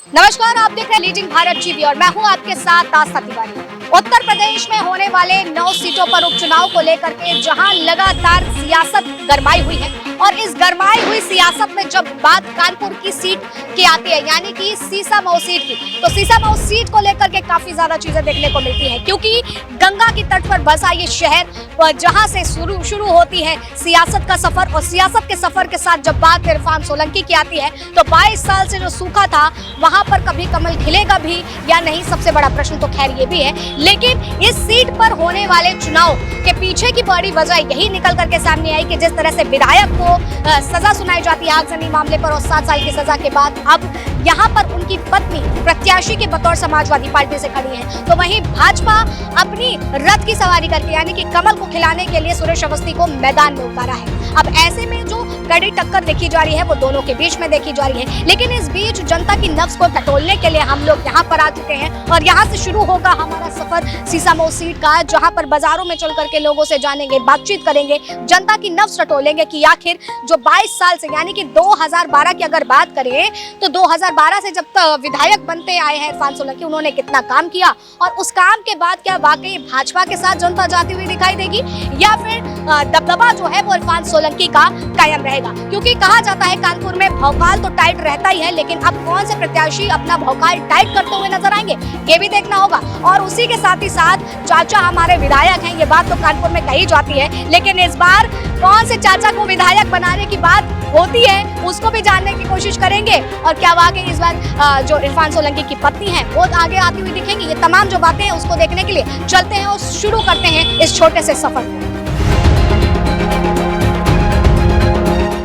नमस्कार, आप देख रहे हैं लीडिंग भारत टीवी और मैं हूं आपके साथ आस्था तिवारी। उत्तर प्रदेश में होने वाले 9 सीटों पर उपचुनाव को लेकर के जहां लगातार सियासत गरमाई हुई है और इस गरमाई हुई सियासत में जब बात कानपुर की सीट की आती है, यानी कि सीसामऊ सीट की, तो सीसामऊ सीट को लेकर के काफी ज्यादा चीजें देखने को मिलती है, क्योंकि गंगा की तट पर बसा ये शहर जहां से शुरू होती है सियासत का सफर, और सियासत के सफर के साथ जब बात इरफान सोलंकी की आती है तो 22 साल से जो सूखा था वहां पर कभी कमल खिलेगा भी या नहीं, सबसे बड़ा प्रश्न तो खैर ये भी है। लेकिन इस सीट पर होने वाले चुनाव के पीछे की बड़ी वजह यही निकल करके सामने आई कि जिस तरह से विधायक को सजा सुनाई जाती है आगजनी मामले पर और 7 साल की सजा के बाद अब यहाँ पर उनकी पत्नी प्रत्याशी के बतौर समाजवादी पार्टी से खड़ी है, तो वहीं भाजपा अपनी रथ की सवारी करके यानी कि कमल को खिलाने के लिए सुरेश अवस्थी को मैदान में उतारा है। अब ऐसे में जो कड़ी टक्कर देखी जा रही है वो दोनों के बीच में देखी जा रही है, लेकिन इस बीच जनता की नब्ज को टटोलने के लिए हम लोग यहाँ पर आ चुके हैं और यहाँ से शुरू होगा हमारा सफर सीसामऊ सीट का, जहाँ पर बाजारों में चल करके लोगों से जानेंगे, बातचीत करेंगे, जनता की नब्ज टटोलेंगे कि आखिर जो 22 साल से यानी कि 2012 की अगर बात करें तो 2012 से जब तक विधायक बनते आए हैं इरफान सोलंकी, उन्होंने कितना काम किया और उस काम के बाद क्या वाकई भाजपा के साथ जनता जाती हुई दिखाई देगी या फिर दबदबा जो है वो इरफान सोलंकी का कायम रहेगा। क्योंकि कहा जाता है कानपुर में भौकाल तो टाइट रहता ही है, लेकिन अब कौन से प्रत्याशी अपना भौकाल टाइट करते हुए नजर आएंगे ये भी देखना होगा। और उसी के साथ ही साथ चाचा हमारे विधायक हैं, ये बात तो कानपुर में कही जाती है, लेकिन इस बार कौन से चाचा को विधायक बनाने की बात होती है उसको भी जानने की कोशिश करेंगे और क्या वाकई इस बार जो इरफान सोलंकी की पत्नी है वो आगे आती हुई दिखेंगी। ये तमाम जो बातें हैं उसको देखने के लिए चलते हैं और शुरू करते हैं इस छोटे से सफर को।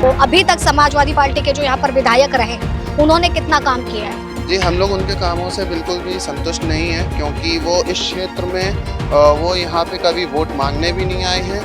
तो अभी तक समाजवादी पार्टी के जो यहाँ पर विधायक रहे उन्होंने कितना काम किया है? जी, हम लोग उनके कामों से बिल्कुल भी संतुष्ट नहीं है, क्योंकि वो इस क्षेत्र में वो यहाँ पे कभी वोट मांगने भी नहीं आए हैं।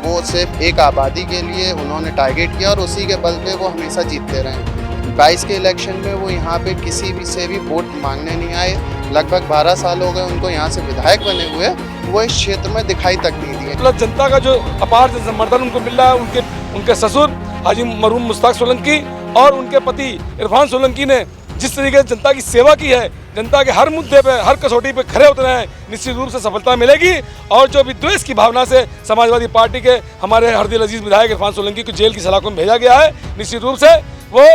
वो सिर्फ एक आबादी के लिए उन्होंने टारगेट किया और उसी के बल पे वो हमेशा जीतते रहे। 22 के इलेक्शन में वो यहाँ पे किसी भी से भी वोट मांगने नहीं आए। लगभग 12 साल हो गए उनको यहाँ से विधायक बने हुए, वो इस क्षेत्र में दिखाई तक नहीं दिए। मतलब जनता का जो अपार समर्थन उनको मिल रहा है, उनके ससुर हाजी मरहूम मुश्ताक सोलंकी और उनके पति इरफान सोलंकी ने जिस तरीके से जनता की सेवा की है, जनता के हर मुद्दे पे, हर कसौटी पे खड़े उतरे हैं, निश्चित रूप से सफलता मिलेगी। और जो विद्वेष की भावना से समाजवादी पार्टी के हमारे हरदिल अजीज विधायक इरफान सोलंकी को जेल की सलाखों में भेजा गया है, निश्चित रूप से वो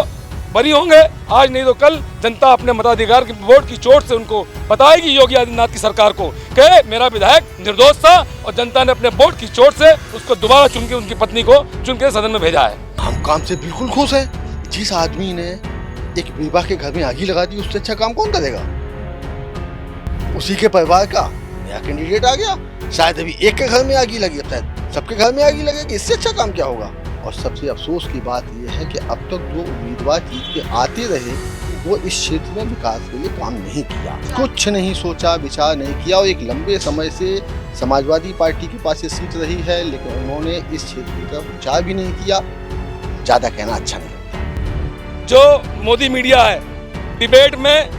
बरी होंगे। आज नहीं तो कल जनता अपने मताधिकार की वोट की चोट से उनको बताएगी योगी आदित्यनाथ की सरकार को कि मेरा विधायक निर्दोष था और जनता ने अपने वोट की चोट से उसको दोबारा चुन के उनकी पत्नी को चुन के सदन में भेजा है। हम काम से बिल्कुल खुश हैं। जिस आदमी ने एक विवाह के घर में आगी लगा दी, उससे अच्छा काम कौन करेगा? उसी के परिवार का नया कैंडिडेट आ गया, शायद अभी एक के घर में आगी लगी, शायद सबके घर में आगी लगेगी, इससे अच्छा काम क्या होगा? और सबसे अफसोस की बात यह है कि अब तक जो उम्मीदवार जीत के आते रहे वो इस क्षेत्र में विकास के लिए काम नहीं किया, कुछ नहीं सोचा, विचार नहीं किया। और एक लंबे समय से समाजवादी पार्टी के पास ये सीट रही है, लेकिन उन्होंने इस क्षेत्र की तरफ विचार भी नहीं किया। ज़्यादा कहना अच्छा नहीं लगता। जो मोदी मीडिया है, डिबेट में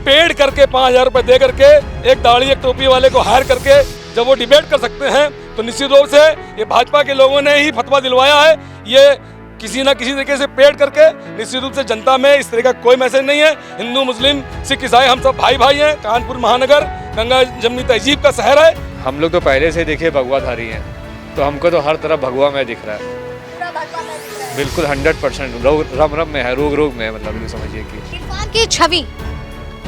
पेड करके 5000 रुपये दे करके एक दाढ़ी एक टोपी वाले को हायर करके जब वो डिबेट कर सकते हैं, तो निश्चित रूप से ये भाजपा के लोगों ने ही फतवा दिलवाया है। ये किसी न किसी तरीके से पेड करके निश्चित रूप से जनता में इस तरह का कोई मैसेज नहीं है। हिंदू मुस्लिम सिख ईसाई हम सब भाई भाई हैं। कानपुर महानगर गंगा जमनी तहजीब का शहर है। हम लोग तो पहले से देखिए भगवाधारी हैं, तो हमको तो हर तरफ भगवा में दिख रहा है, बिल्कुल 100%। रम रम में है, रोग रोग में है, मतलब समझिए कि इरफान की छवि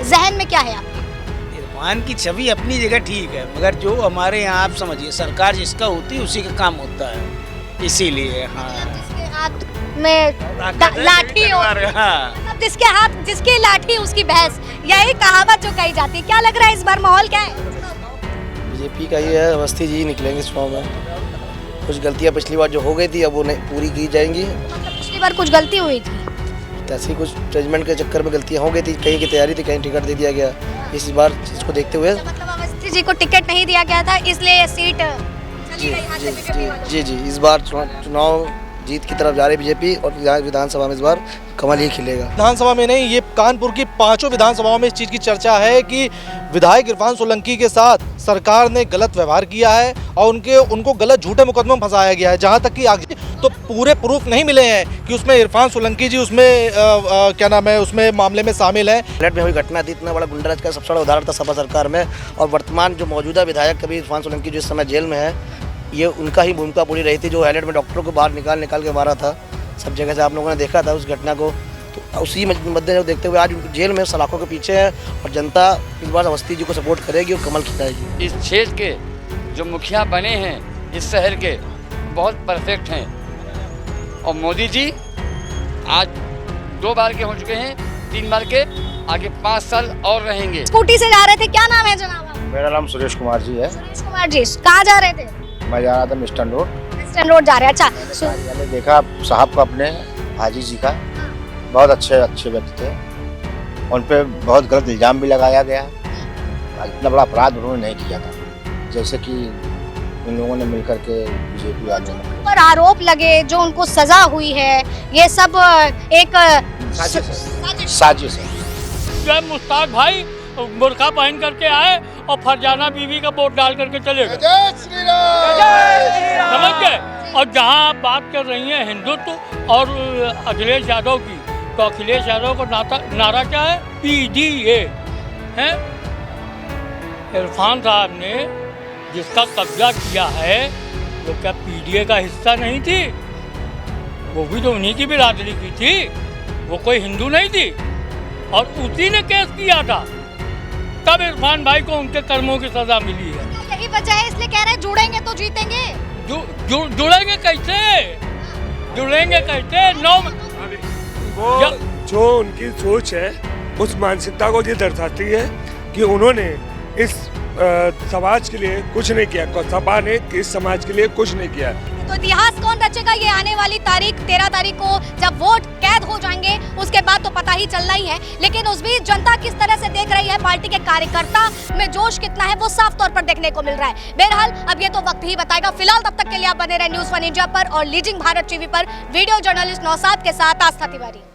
जहन में क्या है आपके? इरफान की छवि अपनी जगह ठीक है, मगर जो हमारे यहाँ आप समझिए सरकार जिसका होती है उसी का काम होता है, इसीलिए हाँ। जिसके हाथ में लाठी हो, मतलब जिसकी लाठी उसकी भैंस, यही कहावत जो कही जाती है। क्या लग रहा है इस बार माहौल क्या है? बीजेपी का ये है, अवस्थी जी निकलेंगे चुनाव में। कुछ गलतियाँ पिछली बार जो हो गई थी अब वो पूरी की जाएंगी। मतलब पिछली बार कुछ गलती हुई थी, ऐसी कुछ जजमेंट के चक्कर में गलतियाँ हो गई थी, कहीं की तैयारी थी, कहीं टिकट दे दिया गया। इस बार इसको देखते हुए मतलब अवस्थी जी को टिकट नहीं दिया गया था, इसलिए ये सीट जी जी जी जी जी इस बार चुनाव जीत की तरफ जा रही बीजेपी और विधानसभा में इस बार कमल ही खिलेगा। विधानसभा में नहीं, ये कानपुर की 5 विधानसभाओं में इस चीज़ की चर्चा है कि विधायक इरफान सोलंकी के साथ सरकार ने गलत व्यवहार किया है और उनको गलत झूठे मुकदमे में फंसाया गया है। जहां तक कि आगे तो पूरे प्रूफ नहीं मिले हैं कि उसमें इरफान सोलंकी जी उसमें क्या नाम है, उसमें मामले में शामिल हैं। फ्लैट में हुई घटना थी, इतना बड़ा गुंडाराज का सबसे बड़ा उदाहरण था सपा सरकार में। और वर्तमान जो मौजूदा विधायक कभी इरफान सोलंकी जो इस समय जेल में है, ये उनका ही भूमिका पूरी रही थी, जो हाईलाइट में डॉक्टरों को बाहर निकाल के मारा था। सब जगह से आप लोगों ने देखा था उस घटना को। तो उसी मद्देनजर देखते हुए आज उनको जेल में सलाखों के पीछे है और जनता इस बार अवस्थी जी को सपोर्ट करेगी और कमल खिलाएगी। इस क्षेत्र के जो मुखिया बने हैं इस शहर के, बहुत परफेक्ट हैं। और मोदी जी आज 2 बार के हो चुके हैं, 3 बार के, आगे 5 साल और रहेंगे। स्कूटी से जा रहे थे, क्या नाम है जनाब? मेरा नाम सुरेश कुमार जी है। सुरेश कुमार जी, कहाँ जा रहे थे? मैं जा रहा था मिस्टन रोड। मिस्टन रोड जा रहे हैं, अच्छा। मैंने देखा साहब को, अपने हाजी जी का, बहुत अच्छे व्यक्ति थे। उन पर बहुत गलत इल्ज़ाम भी लगाया गया। इतना बड़ा अपराध उन्होंने नहीं किया था, जैसे कि उन लोगों ने मिलकर के बीजेपी वालों ने पर आरोप लगे, जो उनको सजा हुई है, ये सब एक साजिश है। जब मुश्ताक भाई बुर्का पहन करके आए और फरजाना बीवी का वोट डाल करके चले गए, समझ गए। और जहां आप बात कर रही हैं हिंदुत्व और अखिलेश यादव की, तो अखिलेश यादव का नारा क्या है? PDA है। इरफान साहब ने जिसका कब्जा किया है वो क्या PDA का हिस्सा नहीं थी? वो भी तो उन्हीं की बिरादरी की थी, वो कोई हिंदू नहीं थी। और उसी ने केस किया था, तब इरफान भाई को उनके कर्मों की सजा मिली है। यही वजह है, इसलिए कह रहे हैं जुड़ेंगे तो जीतेंगे। जुड़ेंगे कैसे? जुड़ेंगे कैसे? वो जो उनकी सोच है उस मानसिकता को ये दर्शाती है कि उन्होंने इस समाज के लिए कुछ नहीं किया। सपा ने इस समाज के लिए कुछ नहीं किया। तो इतिहास कौन रचेगा, ये आने वाली तारीख 13 तारीख को जब वोट कैद हो जाएंगे उसके बाद तो पता ही चलना ही है। लेकिन उस बीच जनता किस तरह से देख रही है, पार्टी के कार्यकर्ता में जोश कितना है, वो साफ तौर पर देखने को मिल रहा है। बहरहाल अब ये तो वक्त ही बताएगा। फिलहाल तब तक के लिए आप बने रहे न्यूज़ 1 इंडिया पर और लीजिंग भारत टीवी पर। वीडियो जर्नलिस्ट नौसाद के साथ आस्था तिवारी।